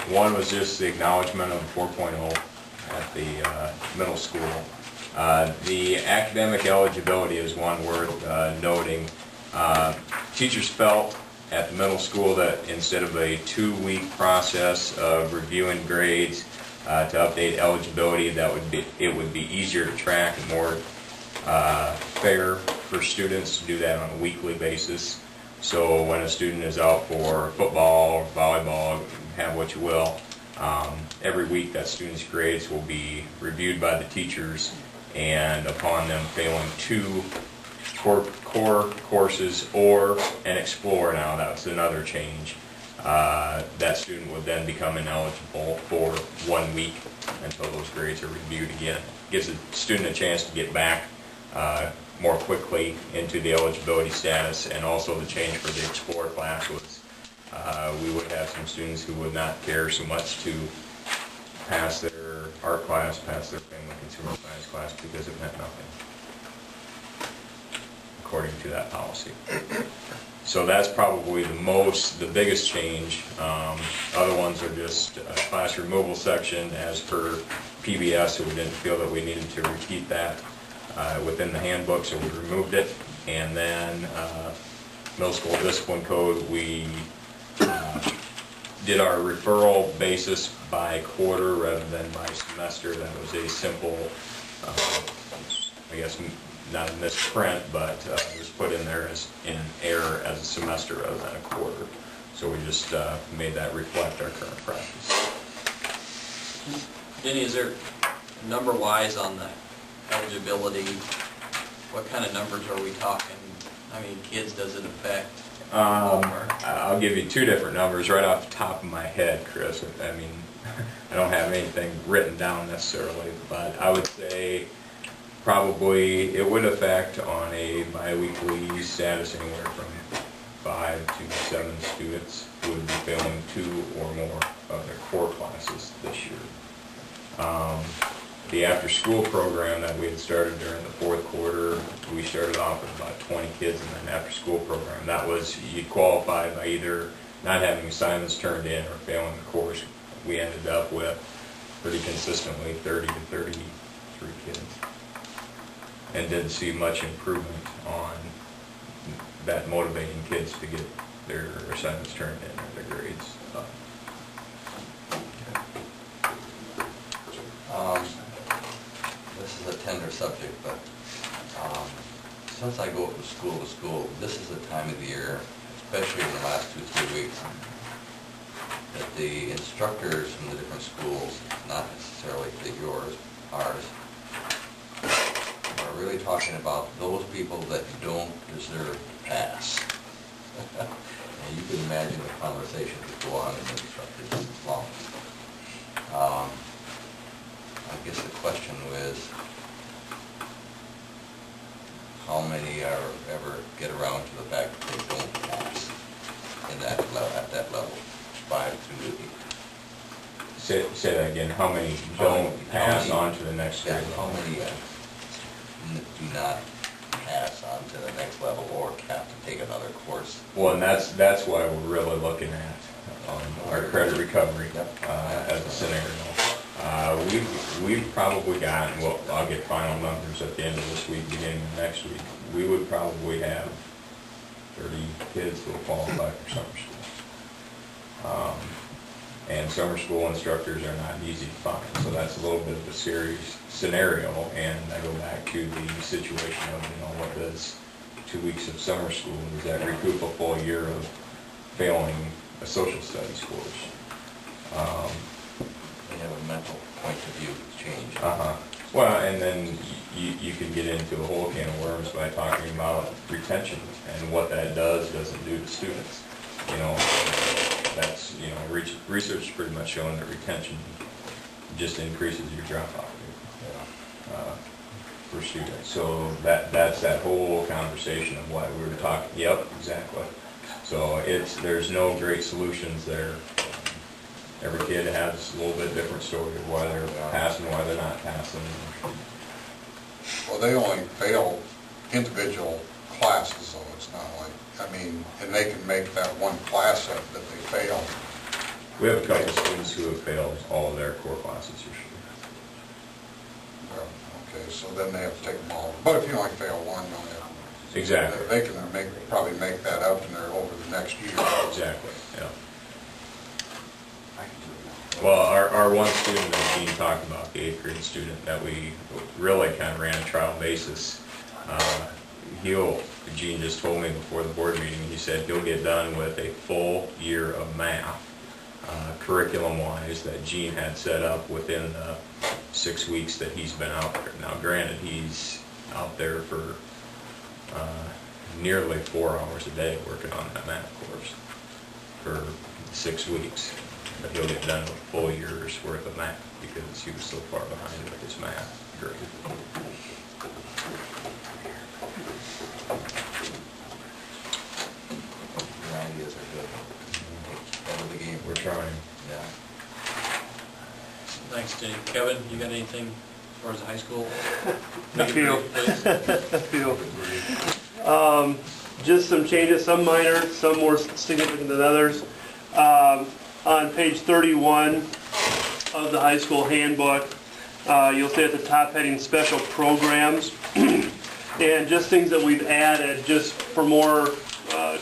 One was just the acknowledgement of 4.0 at the middle school. The academic eligibility is one worth noting. Teachers felt at the middle school that instead of a 2-week process of reviewing grades to update eligibility, it would be easier to track and more fair for students to do that on a weekly basis. So when a student is out for football or volleyball, have what you will, every week that student's grades will be reviewed by the teachers, and upon them failing 2 core courses or an Explore, now that's another change, that student would then become ineligible for 1 week until those grades are reviewed again. Gives the student a chance to get back more quickly into the eligibility status. And also the change for the Explore class was we would have some students who would not care so much to pass their art class, pass their family consumer science class, because it meant nothing, according to that policy. So that's probably the biggest change. Other ones are just a class removal section as per PBS, so we didn't feel that we needed to repeat that within the handbook, so we removed it. And then middle school discipline code, we did our referral basis by quarter rather than by semester. That was a simple, I guess not a misprint, but it was put in there as in error as a semester rather than a quarter. So we just made that reflect our current practice. Denny, is there number-wise on the eligibility, what kind of numbers are we talking? How many kids does it affect? I'll give you 2 different numbers right off the top of my head, Chris. I mean, I don't have anything written down necessarily, but I would say probably it would affect on a biweekly status anywhere from 5 to 7 students who would be failing 2 or more of their core classes this year. The after-school program that we had started during the 4th quarter, we started off with about 20 kids in that after-school program. That was, you qualified by either not having assignments turned in or failing the course. We ended up with pretty consistently 30 to 33 kids, and didn't see much improvement on that motivating kids to get their assignments turned in or their grades up. This is a tender subject, but since I go from school to school, this is the time of the year, especially in the last 2-3 weeks, that the instructors from the different schools, not necessarily ours, are really talking about those people that don't deserve to pass. And you can imagine the conversation that go on in the instructors' lounge. I guess the question was, how many ever get around to the fact that they don't pass at that level, 5 through 8? Say that again. How many don't pass on to the next grade? How many do not pass on to the next level or have to take another course? Well, and that's why we're really looking at our credit recovery as a scenario. We've probably gotten, well, I'll get final numbers at the end of this week, beginning of next week. We would probably have 30 kids who will qualify for summer school. And summer school instructors are not easy to find, so that's a little bit of a serious scenario. And I go back to the situation of, what does 2 weeks of summer school, does that recoup a full year of failing a social studies course? They have a mental point of view change. Well, and then you could get into a whole can of worms by talking about retention and what that doesn't do to students. That's, research is pretty much showing that retention just increases your dropout rate for students. So that's that whole conversation of why we were talking. Yep, exactly. So there's no great solutions there. Every kid has a little bit different story of why they're passing, why they're not passing. Well, they only fail individual classes, though. It's not like, and they can make that one class up that they fail. We have a couple of students who have failed all of their core classes this year. Okay, so then they have to take them all. But if you only fail one, then Exactly. they can probably make that up in there over the next year. Exactly, yeah. Well, our one student that Gene talked about, the 8th grade student that we really kind of ran a trial basis, Gene just told me before the board meeting, he said he'll get done with a full year of math, curriculum-wise, that Gene had set up within the 6 weeks that he's been out there. Now granted, he's out there for nearly 4 hours a day working on that math course for 6 weeks. But he'll get done with a full year's worth of math because he was so far behind with his math grade. Your ideas are good. Over the game. We're trying. Yeah. Thanks, Jenny. Kevin, you got anything as far as the high school? A few. Please. Just some changes, some minor, some more significant than others. On page 31 of the high school handbook, you'll see at the top heading special programs. And just things that we've added, just for more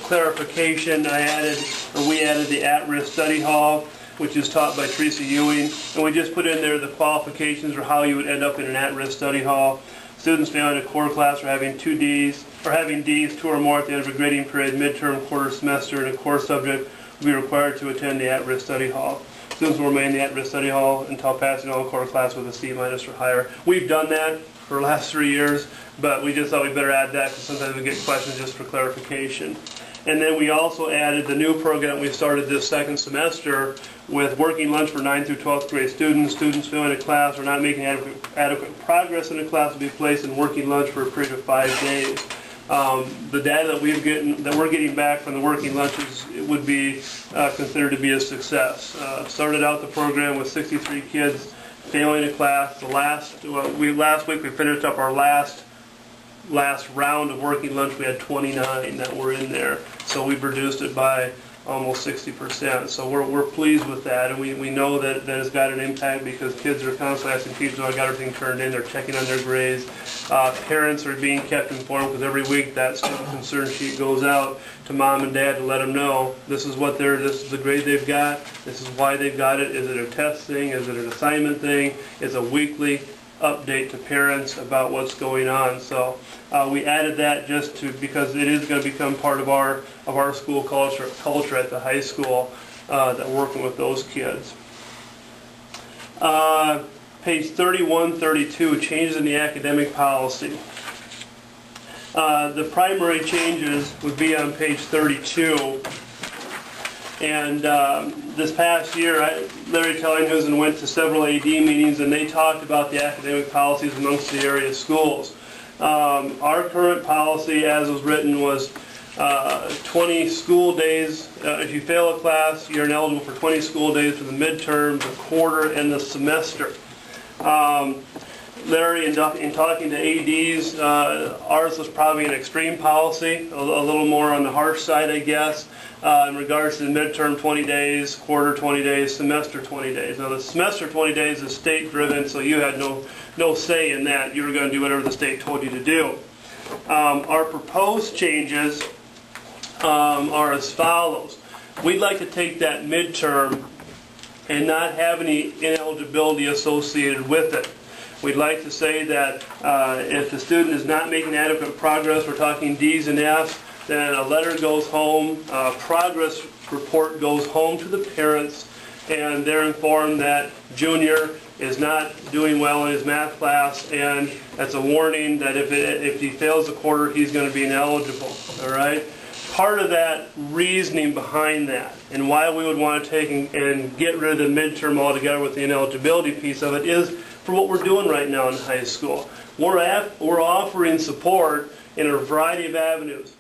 clarification, we added the at-risk study hall, which is taught by Teresa Ewing. And we just put in there the qualifications for how you would end up in an at-risk study hall. Students failing a core class or having 2 Ds, or having Ds, 2 or more at the end of a grading period, midterm, quarter semester, in a core subject, will be required to attend the at-risk study hall. Students will remain in the at-risk study hall until passing all core class with a C- or higher. We've done that for the last 3 years, but we just thought we'd better add that because sometimes we get questions just for clarification. And then we also added the new program we started this second semester with working lunch for 9th through 12th grade students. Students failing a class or not making adequate progress in a class will be placed in working lunch for a period of 5 days. The data that we're getting back from the working lunches would be considered to be a success. Started out the program with 63 kids failing a class. Last week we finished up our last round of working lunch. We had 29 that were in there, so we've reduced it by almost 60%. So we're pleased with that, and we know that has got an impact because kids are constantly asking teachers, "I got everything turned in." They're checking on their grades. Parents are being kept informed because every week that student concern sheet goes out to mom and dad to let them know this is the grade they've got. This is why they've got it. Is it a test thing? Is it an assignment thing? It's a weekly update to parents about what's going on. So we added that just because it is going to become part of our school culture at the high school that we're working with those kids. Page 31, 32, changes in the academic policy. The primary changes would be on page 32. And this past year, Larry Tellinghusen went to several AD meetings, and they talked about the academic policies amongst the area schools. Our current policy, as was written, was 20 school days. If you fail a class, you're ineligible for 20 school days for the midterm, the quarter, and the semester. Larry, in talking to ADs, ours was probably an extreme policy, a little more on the harsh side, I guess, in regards to the midterm 20 days, quarter 20 days, semester 20 days. Now the semester 20 days is state driven, so you had no say in that. You were going to do whatever the state told you to do. Our proposed changes are as follows. We'd like to take that midterm and not have any ineligibility associated with it. We'd like to say that if the student is not making adequate progress, we're talking D's and F's, then a letter goes home, a progress report goes home to the parents, and they're informed that junior is not doing well in his math class, and that's a warning that if he fails a quarter, he's going to be ineligible. All right? Part of that reasoning behind that, and why we would want to take and get rid of the midterm altogether with the ineligibility piece of it, is for what we're doing right now in high school. We're offering support in a variety of avenues.